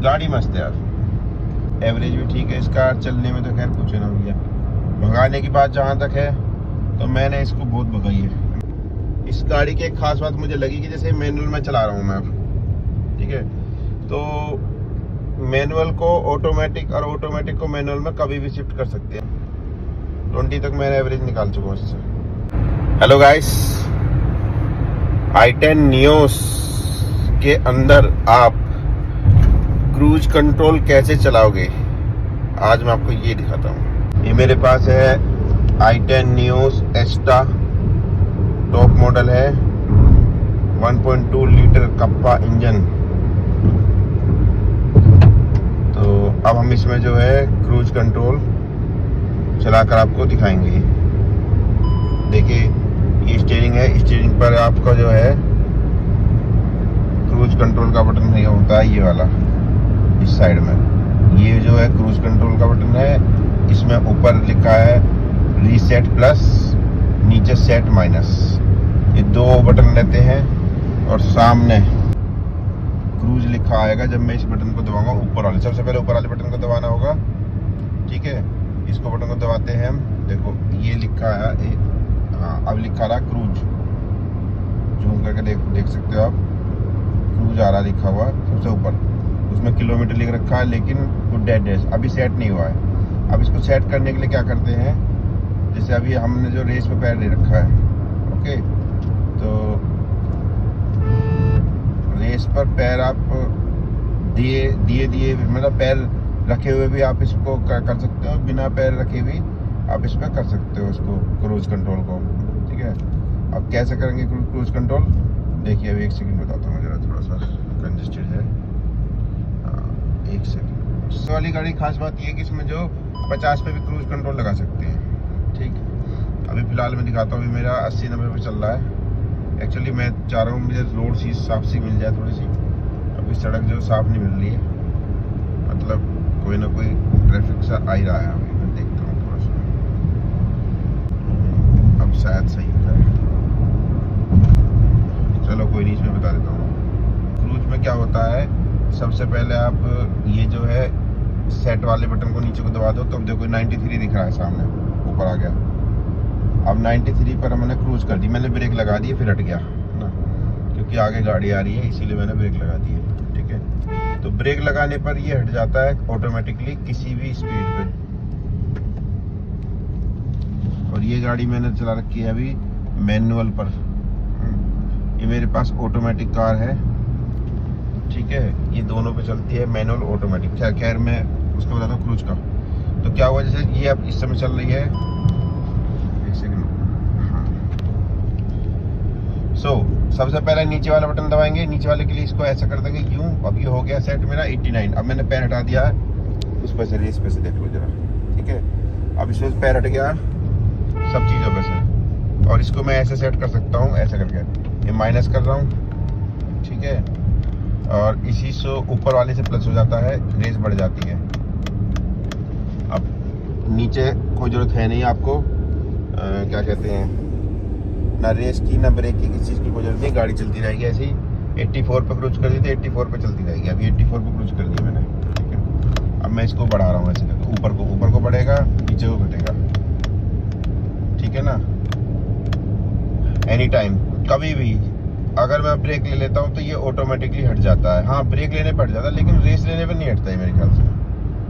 गाड़ी मस्त है यार, एवरेज भी ठीक है इसका, चलने में तो खैर कुछ ना भैया। भगाने की बात जहाँ तक है तो मैंने इसको बहुत भगाई है। इस गाड़ी की एक खास बात मुझे लगी कि जैसे मैनुअल में चला रहा हूँ मैं अब, ठीक है, तो मैनुअल को ऑटोमेटिक और ऑटोमेटिक को मैनुअल में कभी भी शिफ्ट कर सकते हैं। 20 तक मैंने एवरेज निकाल चुका हूँ इससे। हेलो गाइस, i10 नियोस के अंदर आप क्रूज कंट्रोल कैसे चलाओगे, आज मैं आपको ये दिखाता हूँ। ये मेरे पास है i10 नियोस एस्टा, टॉप मॉडल है, 1.2 लीटर कप्पा इंजन। तो अब हम इसमें जो है क्रूज कंट्रोल चलाकर आपको दिखाएंगे। देखिए ये स्टीयरिंग है, स्टीयरिंग पर आपका जो है क्रूज कंट्रोल का बटन नहीं होता है, ये वाला इस साइड में। ये जो है क्रूज कंट्रोल का बटन है, इसमें ऊपर लिखा है रीसेट प्लस, नीचे सेट माइनस, ये दो बटन रहते हैं। और सामने क्रूज लिखा आएगा जब मैं इस बटन को दबाऊंगा, ऊपर वाले, सबसे पहले ऊपर वाले बटन को दबाना होगा, ठीक है। इसको बटन को दबाते हैं हम, देखो ये लिखा है, हाँ अब लिखा रहा क्रूज, जूम करके देख सकते हो आप, क्रूज आ रहा लिखा हुआ सबसे ऊपर, उसमें किलोमीटर लिख रखा है, लेकिन वो डेड है, अभी सेट नहीं हुआ है। अब इसको सेट करने के लिए क्या करते हैं, जैसे अभी हमने जो रेस पे पैर दे रखा है, ओके, तो रेस पर पैर आप दिए मतलब पैर रखे हुए भी आप इसको कर सकते हो, बिना पैर रखे भी आप इस पर कर सकते हो इसको, क्रूज कंट्रोल को, ठीक है। अब कैसे करेंगे क्रूज कंट्रोल, देखिए अभी एक सेकंड बताता हूँ, जरा थोड़ा सा कंजेस्टेड है, एक सेकंड। इस वाली गाड़ी खास बात ये है कि इसमें जो 50 पे भी क्रूज कंट्रोल लगा सकते हैं, ठीक। अभी फिलहाल मैं दिखाता हूँ, मेरा 80-90 पे चल रहा है। एक्चुअली मैं चाह रहा हूँ मुझे रोड सी साफ सी मिल जाए थोड़ी सी, अभी सड़क जो साफ नहीं मिल रही है, मतलब कोई ना कोई ट्रैफिक सा आ ही रहा है। अभी मैं देखता हूँ थोड़ा सा, अब शायद सही हो जाए, चलो कोई नहीं, इसमें बता देता हूँ। क्रूज में क्या होता है, सबसे पहले आप ये जो है सेट वाले बटन को नीचे को दबा दो, तो अब देखो 93 दिख रहा है सामने, ऊपर आ गया। अब 93 पर मैंने क्रूज कर दी, मैंने ब्रेक लगा दी, फिर हट गया ना, क्योंकि आगे गाड़ी आ रही है इसीलिए मैंने ब्रेक लगा दी है, ठीक है। तो ब्रेक लगाने पर ये हट जाता है ऑटोमेटिकली किसी भी स्पीड पे। और ये गाड़ी मैंने चला रखी है अभी मैनुअल पर, ये मेरे पास ऑटोमेटिक कार है, ठीक है। ये दोनों पे चलती है, मैनुअल ऑटोमेटिक। खैर मैं उसको बताता हूँ क्रूज का। तो क्या हुआ, जैसे ये अब इस समय चल रही है, एक सेकंड, सबसे पहले नीचे वाला बटन दबाएंगे, नीचे वाले के लिए इसको ऐसा कर देंगे यूं। अब ये हो गया सेट मेरा 89। अब मैंने पैर हटा दिया है, उस पे से रेस पे से देख लो जरा, ठीक है। अब इसमें पैर हट गया सब चीज़ों पे से, और इसको मैं ऐसे सेट कर सकता हूँ, ऐसे करके ये माइनस कर रहा हूँ, ठीक है। और इसी से ऊपर वाले से प्लस हो जाता है, रेस बढ़ जाती है। अब नीचे कोई ज़रूरत है नहीं आपको, क्या कहते हैं, ना रेस की ना ब्रेक की, किसी चीज़ की कोई जरूरत नहीं, गाड़ी चलती रहेगी ऐसे ही। 84 पे क्रूज कर दी थी, 84 पे चलती रहेगी। अभी 84 पे क्रूज कर दी मैंने, ठीक है। अब मैं इसको बढ़ा रहा हूँ ऐसे करके, ऊपर को बढ़ेगा, नीचे को घटेगा, ठीक है ना। एनी टाइम, कभी भी अगर मैं ब्रेक ले लेता हूँ तो ये ऑटोमेटिकली हट जाता है। हाँ ब्रेक लेने पर हट जाता है, लेकिन रेस लेने पर नहीं हटता है मेरे ख्याल से।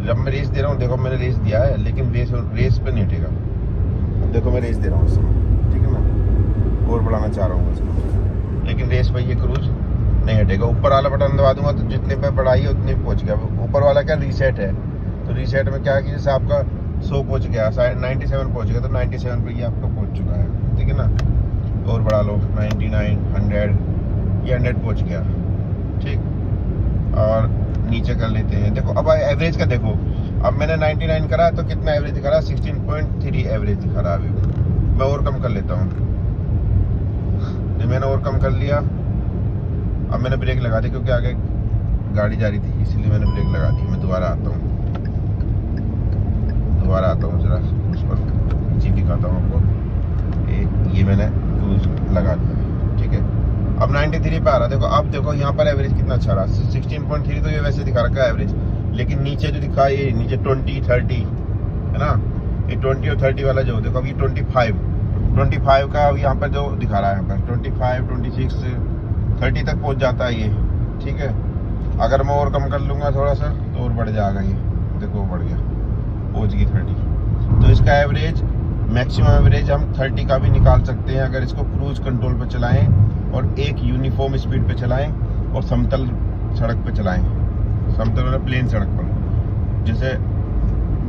जब मैं रेस दे रहा हूँ, देखो मैंने रेस दिया है, लेकिन रेस पे नहीं हटेगा। देखो मैं रेस दे रहा हूँ इस समय, ठीक है ना, और बढ़ाना चाह रहा हूँ इसको, लेकिन रेस पे ये क्रूज नहीं हटेगा। ऊपर वाला बटन दबा दूंगा तो जितने पे बढ़ाई उतने पहुँच गया। ऊपर वाला क्या रीसेट है, तो रीसेट में क्या है कि जैसे आपका 100 पहुँच गया, 97 पहुँच गया, तो 97 पे ये आपका पहुँच चुका है, ठीक है ना। और बढ़ा लो 99, 100, ये 100 पहुँच गया, ठीक। और नीचे कर लेते हैं, देखो अब एवरेज का देखो, अब मैंने 99 करा तो कितना एवरेज दिखा रहा है, 16.3 एवरेज दिखा रहा है। अभी मैं और कम कर लेता हूँ, मैंने और कम कर लिया। अब मैंने ब्रेक लगा दी क्योंकि आगे गाड़ी जा रही थी, इसलिए मैंने ब्रेक लगा दी। मैं दोबारा आता हूँ जरा उस पर चीज दिखाता हूँ आपको। ये मैंने क्रूज लगा दिया, ठीक है। अब 93 पे आ रहा है। देखो अब देखो यहाँ पर एवरेज कितना अच्छा रहा, 16.3 तो ये वैसे दिखा रखा है एवरेज, लेकिन नीचे जो दिखा ये नीचे 20 30 है ना, ये 20 और 30 वाला जो देखो अभी 25 का अब यहाँ पर जो दिखा रहा है, यहाँ पर 25 26 30 तक पहुँच जाता है ये। ठीक है, अगर मैं और कम कर लूँगा थोड़ा सा तो और बढ़ जाएगा ये, देखो बढ़ गया, पहुँच गई 30। तो इसका एवरेज मैक्सिमम एवरेज हम 30 का भी निकाल सकते हैं अगर इसको क्रूज कंट्रोल पे चलाएं और एक यूनिफॉर्म स्पीड पे चलाएं और समतल सड़क पे चलाएं। समतल मतलब प्लेन सड़क पर, जैसे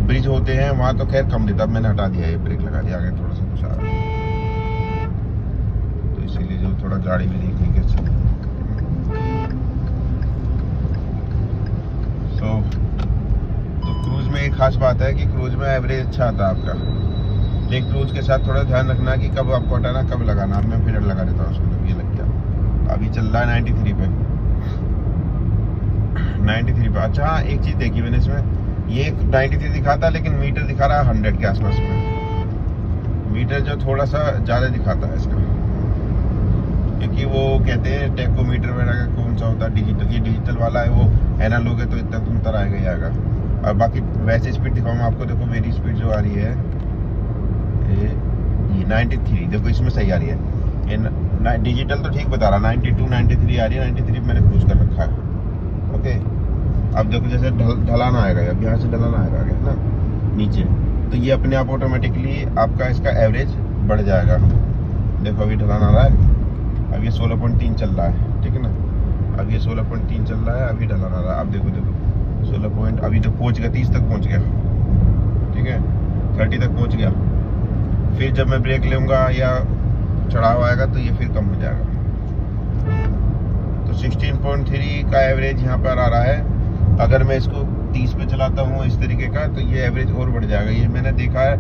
ब्रिज होते हैं वहाँ तो खैर कम देता, अब मैंने हटा दिया, ये ब्रेक लगा दिया, आगे थोड़ा सा कुछ आ रहा है तो इसीलिए जो थोड़ा गाड़ी भी देखने के अच्छा। तो क्रूज में एक खास बात है कि क्रूज में एवरेज अच्छा आता है आपका, लेकिन क्रूज के साथ थोड़ा ध्यान रखना कि कब आपको हटाना कब लगाना। अब मैं फिर लगा देता हूँ उसको, तो ये लग गया, अभी चल रहा है 93 पे। अच्छा हाँ, एक चीज़ देखी मैंने इसमें, ये 93 दिखाता है लेकिन मीटर दिखा रहा है 100 के आसपास में, मीटर जो थोड़ा सा ज़्यादा दिखाता है इसका, क्योंकि वो कहते हैं टेकोमीटर वगैरह का कौन सा होता है डिजिटल, ये डिजिटल वाला है, वो एनालॉग है तो इतना तुम तर आएगा ही आएगा। और बाकी वैसे स्पीड दिखाऊँ आपको, देखो मेरी स्पीड जो आ रही है ये 93, देखो इसमें सही आ रही है, ये डिजिटल तो ठीक बता रहा, 92 93 आ रही है, 93 मैंने क्रूज कर रखा है। ओके, अब देखो जैसे ढलान आएगा, अब यहाँ से ढलान आएगा ना नीचे, तो ये अपने आप ऑटोमेटिकली आपका इसका एवरेज बढ़ जाएगा। देखो अभी ढलान आ रहा है, अब ये 16.3 चल रहा है, ठीक है ना, अब ये 16.3 चल रहा है, अभी ढलान आ रहा है, अब देखो 16 पॉइंट, अभी तो पहुँच गया 30 तक पहुँच गया, ठीक है 30 तक पहुँच गया। फिर जब मैं ब्रेक लूँगा या चढ़ाव आएगा तो ये फिर कम हो जाएगा। तो 16.3 का एवरेज यहाँ पर आ रहा है। अगर मैं इसको 30 पे चलाता हूँ इस तरीके का तो ये एवरेज और बढ़ जाएगा। ये मैंने देखा है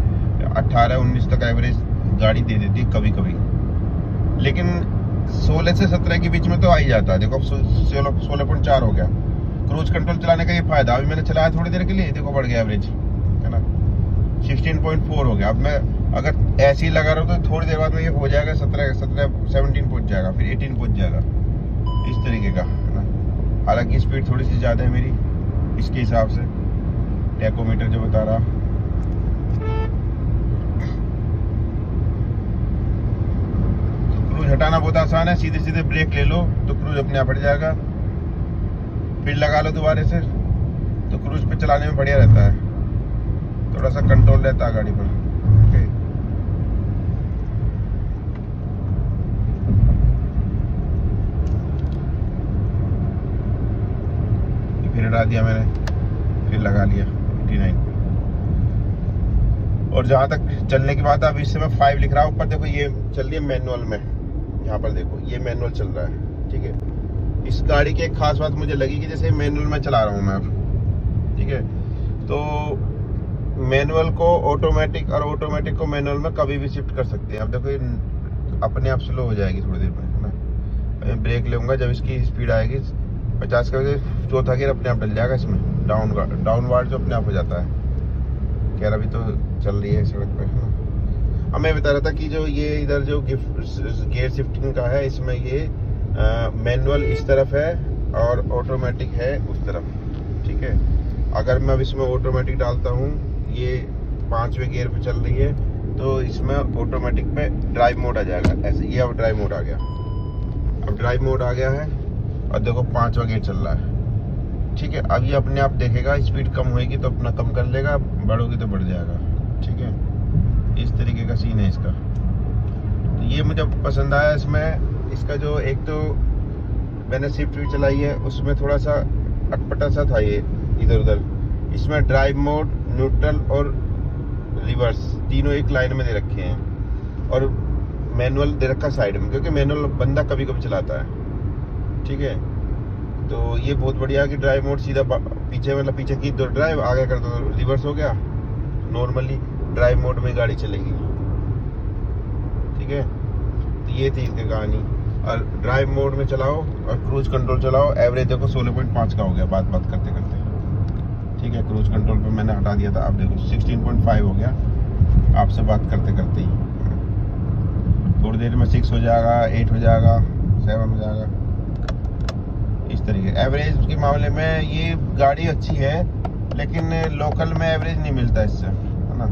18-19 तक एवरेज गाड़ी दे देती है कभी कभी, लेकिन 16 से 17 के बीच में तो आ ही जाता है। देखो अब 16.4 हो गया। क्रूज कंट्रोल चलाने का ये फायदा, अभी मैंने चलाया थोड़ी देर के लिए, देखो बढ़ गया एवरेज, है ना 16.4 हो गया। अब मैं अगर ऐसे ही लगा रहा हूँ तो थोड़ी देर बाद में ये हो जाएगा 17 पहुँच जाएगा, फिर 18 पहुँच जाएगा, इस तरीके का, है ना। हालांकि स्पीड थोड़ी सी ज़्यादा है मेरी इसके हिसाब से, टैकोमीटर जो बता रहा। तो क्रूज हटाना बहुत आसान है, सीधे सीधे ब्रेक ले लो तो क्रूज अपने आप हट जाएगा, फिर लगा लो दोबारा से, तो क्रूज पे चलाने में बढ़िया रहता है, थोड़ा सा कंट्रोल रहता है गाड़ी पर। फिर हटा दिया मैंने, फिर लगा लिया 59। और जहाँ तक चलने की बात है, अभी इससे मैं 5 लिख रहा हूँ ऊपर, देखो ये चल रही है मैनुअल में, यहाँ पर देखो ये मैनुअल चल रहा है, ठीक है। इस गाड़ी की एक खास बात मुझे लगी कि जैसे मैनुअल में चला रहा हूँ मैं अब, ठीक है, तो मैनुअल को ऑटोमेटिक और ऑटोमेटिक को मैनुअल में कभी भी शिफ्ट कर सकते हैं। अब देखो ये अपने आप स्लो हो जाएगी थोड़ी देर में, है ना। मैं ब्रेक लूँगा जब इसकी स्पीड आएगी 50 का, चौथा गियर अपने आप डल जाएगा इसमें, डाउनवार्ड जो अपने आप हो जाता है। खैर अभी तो चल रही है सड़क पे, है ना। अब मैं बता रहा था कि जो ये इधर जो गियर शिफ्टिंग का है, इसमें ये मैनुअल इस तरफ है और ऑटोमेटिक है उस तरफ, ठीक है। अगर मैं अब इसमें ऑटोमेटिक डालता हूँ, ये 5वें गियर पे चल रही है, तो इसमें ऑटोमेटिक पे ड्राइव मोड आ जाएगा, ऐसे। ये अब ड्राइव मोड आ गया, अब ड्राइव मोड आ गया है, और देखो 5वां गियर चल रहा है, ठीक है। अब ये अपने आप देखेगा, स्पीड कम होएगी तो अपना कम कर लेगा, बढ़ोगी तो बढ़ जाएगा, ठीक है। इस तरीके का सीन है इसका। तो ये मुझे पसंद आया इसमें। इसका जो एक तो मैंने स्विफ्ट भी चलाई है, उसमें थोड़ा सा अटपटा सा था ये इधर उधर। इसमें ड्राइव मोड, न्यूट्रल और रिवर्स तीनों एक लाइन में दे रखे हैं, और मैनुअल दे रखा साइड में, क्योंकि मैनुअल बंदा कभी कभी चलाता है, ठीक है। तो ये बहुत बढ़िया है कि ड्राइव मोड सीधा पीछे, मतलब पीछे की तो ड्राइव, आगे कर दो तो रिवर्स हो गया, नॉर्मली ड्राइव मोड में गाड़ी चलेगी, ठीक है। तो ये थी इसकी कहानी। और ड्राइव मोड में चलाओ और क्रूज कंट्रोल चलाओ, एवरेज देखो 16.5 का हो गया बात करते करते, ठीक है। क्रूज कंट्रोल पे मैंने हटा दिया था, अब देखो 16.5 हो गया आपसे बात करते करते ही। थोड़ी देर में 6 हो जाएगा, 8 हो जाएगा, 7 में जाएगा। इस तरीके एवरेज के मामले में ये गाड़ी अच्छी है, लेकिन लोकल में एवरेज नहीं मिलता इससे, है ना।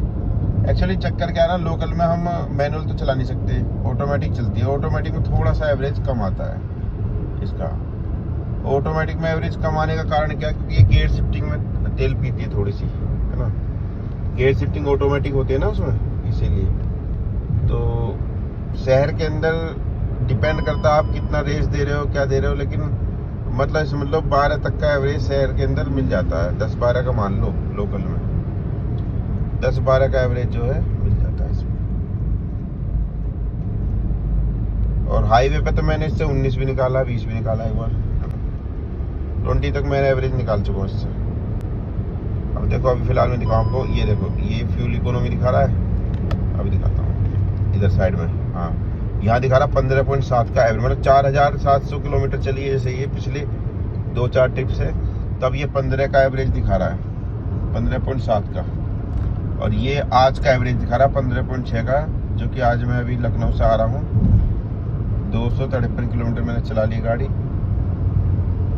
एक्चुअली चक्कर क्या है ना, लोकल में हम मैनुअल तो चला नहीं सकते, ऑटोमेटिक चलती है। ऑटोमेटिक में थोड़ा सा एवरेज कम आता है इसका। ऑटोमेटिक में एवरेज कम आने का कारण क्या है, क्योंकि ये गियर शिफ्टिंग में तेल पीती है थोड़ी सी, है ना। गियर शिफ्टिंग ऑटोमेटिक होती है ना उसमें, इसीलिए। तो शहर के अंदर डिपेंड करता है आप कितना रेस दे रहे हो, क्या दे रहे हो, लेकिन मतलब समझ लो 12 तक का एवरेज शहर के अंदर मिल जाता है। 10-12 का मान लो लोकल में, 10-12 का एवरेज जो है मिल जाता है इसमें। और हाईवे पे तो मैंने इससे 19 भी निकाला, 20 भी निकाला, एक बार 20 तक मैंने एवरेज निकाल चुका हूँ इससे। अब देखो, अभी फिलहाल मैं दिखाऊँ आपको, ये देखो, ये फ्यूल इकोनॉमी दिखा रहा है। अभी दिखाता हूँ इधर साइड में, हाँ यहाँ दिखा रहा 15.7 का एवरेज, मतलब 4700 किलोमीटर चली है जैसे ये पिछले 2-4 ट्रिप से, तब ये 15 का एवरेज दिखा रहा है, 15.7 का। और ये आज का एवरेज दिखा रहा है 15.6 का, जो कि आज मैं अभी लखनऊ से आ रहा हूँ। 253 किलोमीटर मैंने चला ली गाड़ी,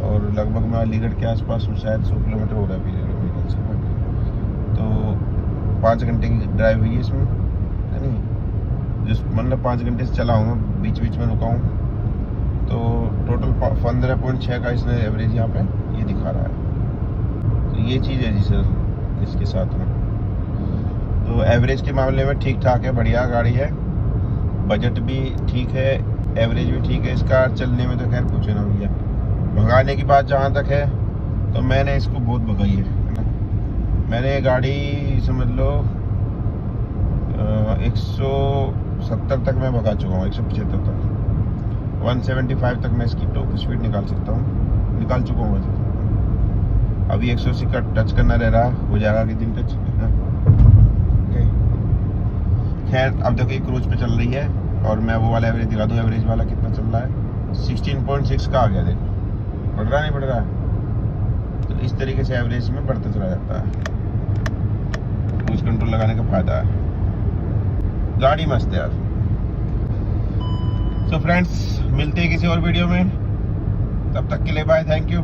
और लगभग मैं अलीगढ़ के आसपास हूँ, शायद 100 किलोमीटर हो रहा है अभी अलीगढ़ से। तो 5 घंटे की ड्राइव हुई है इसमें, है नहीं, जिस मतलब 5 घंटे से चला हूँ, बीच बीच में रुका हूँ। तो टोटल 15.6 का इसने एवरेज यहाँ पे ये दिखा रहा है। तो ये चीज़ है जी सर इसके साथ में। तो एवरेज के मामले में ठीक ठाक है, बढ़िया गाड़ी है, बजट भी ठीक है, एवरेज भी ठीक है इसका। चलने में तो खैर पूछे ना भैया। भगाने की बात जहाँ तक है, तो मैंने इसको बहुत भगाई है ना। मैंने ये गाड़ी समझ लो 170 तक मैं भगा चुका हूँ, 175 तक, 175 तक मैं इसकी टॉप स्पीड निकाल सकता हूँ, निकाल चुका हूँ वैसे। अभी 180 का टच करना रह रहा, हो जाएगा कि दिन टच। खैर अब देखो ये क्रूज पे चल रही है, और मैं वो वाला एवरेज दिखा दूँ, एवरेज वाला कितना चल रहा है, 16.6 का आ गया। देखो बढ़ रहा नहीं बढ़ रहा है। तो इस तरीके से एवरेज में बढ़ता चला जाता है। क्रूज कंट्रोल लगाने का फायदा है, गाड़ी मस्त है यार। सो फ्रेंड्स, मिलते हैं किसी और वीडियो में, तब तक के लिए बाय, थैंक यू।